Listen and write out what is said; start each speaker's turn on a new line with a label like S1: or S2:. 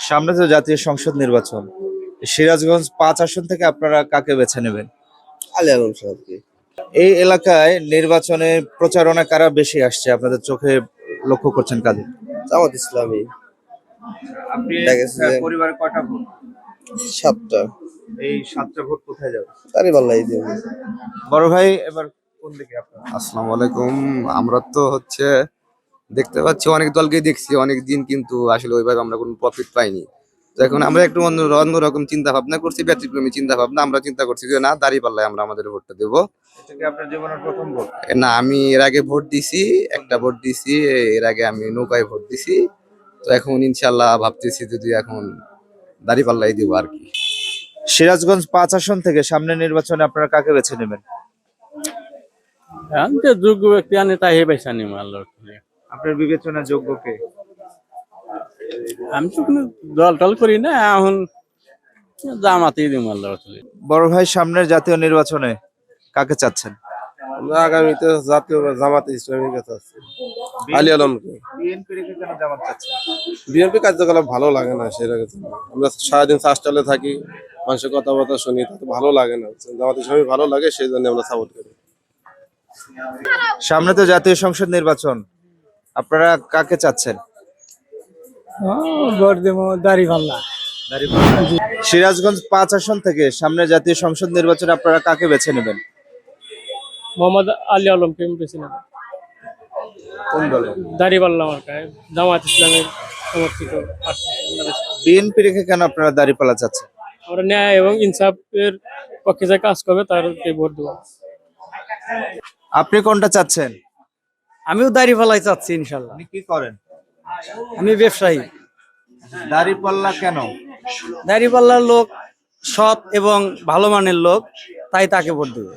S1: সামনে তো জাতীয় সংসদ নির্বাচন। সিরাজগঞ্জ ৫ আসন থেকে আপনারা কাকে বেছে নেবেন?
S2: আলী আলম সাহেবকে।
S1: এই এলাকায় নির্বাচনে প্রচারণা কারা বেশি আসছে আপনাদের চোখে লক্ষ্য করছেন কাদের?
S2: জামাত ইসলামী।
S1: আপনি
S2: দেখা গেছে যে
S1: পরিবারে কয়টা ভোট?
S2: 7টা।
S1: এই ৭টা ভোট কোথায় যাবে?
S2: তারিবাল্লাই দেব।
S1: বড় ভাই এবার কোন দিকে আপনার?
S3: আসসালামু আলাইকুম। আমরা তো দেখতে পাচ্ছি অনেক দলকে দেখছি অনেক দিন, কিন্তু আসলে ওইভাবে আমরা কোনো প্রফিট পাইনি। তো এখন আমরা একটু অন্যরকম চিন্তা ভাবনা করছি, ব্যতিক্রমী চিন্তা ভাবনা। আমরা চিন্তা করছি যে না, দাঁড়িপাল্লায় আমরা আমাদের ভোটটা দেবো।
S1: এটা কি আপনার জীবনের প্রথম ভোট?
S3: না, আমি এর আগে ভোট দিছি, একটা ভোট দিছি। এর আগে আমি নৌকায় ভোট দিছি। তো এখন ইনশাল্লাহ ভাবতেছি যদি এখন দাঁড়িপাল্লাই দিব আর কি।
S1: সিরাজগঞ্জ ৫ আসন থেকে সামনে নির্বাচনে আপনারা কাকে বেছে নেবেন?
S4: আমি তো যোগ্য ব্যক্তি আনি তাই বেছে নিব আল্লাহর করে।
S1: আপনার বিবেচনা যোগ্য কে?
S4: আমি তো কোনো দল টল করি না, এখন জামাতেই দিব আল্লাহর করে।
S1: বড় ভাই সামনের জাতীয় নির্বাচনে কাকে চাচ্ছেন?
S2: আমরা আগামীতে জাতীয় জামাত ইসলামীর কাছে আছি। আলী আলমকে।
S1: বিএনপি রেখে কেন জামাত চাচ্ছেন?
S2: বিএনপি কার্যকলাপ ভালো লাগে না, সেটা আমরা সারাদিন চাষটালে থাকি, মানুষের কথাবার্তা শুনি, তাতে ভালো লাগে না। জামাত ইসলামী ভালো লাগে, সেই জন্য আমরা সাপোর্ট করি।
S1: সামনে তো জাতীয় সংসদ নির্বাচন, আপনারা কাকে চাচ্ছেন?
S4: ভোট দেব দাড়িপাল্লা।
S1: সিরাজগঞ্জ ৫ আসন থেকে সামনে জাতীয় সংসদ নির্বাচনে আপনারা কাকে বেছে নেবেন?
S4: মোহাম্মদ আলী আলমকে বেছে নেব।
S1: কোন দলে?
S4: দাড়িপাল্লা মার্কায় জামাত ইসলামের সমর্থিত প্রার্থী আমরা বেছে নেব।
S1: বিএনপি রেখে কেন আপনারা দাঁড়িপাল্লা চাচ্ছেন?
S4: আমরা ন্যায় এবং ইনসাফের পক্ষে যে কাজ করবে তারকে ভোট দেবো।
S1: আপনি কোনটা চাচ্ছেন?
S5: আমিও দাড়িপাল্লাই চাচ্ছি ইনশাল্লাহ।
S1: আপনি কি করেন?
S5: আমি ব্যবসায়ী।
S1: দাঁড়িপাল্লা কেন?
S5: দাড়িপাল্লার লোক সৎ এবং ভালো মানের লোক, তাই তাকে ভোট দেবে।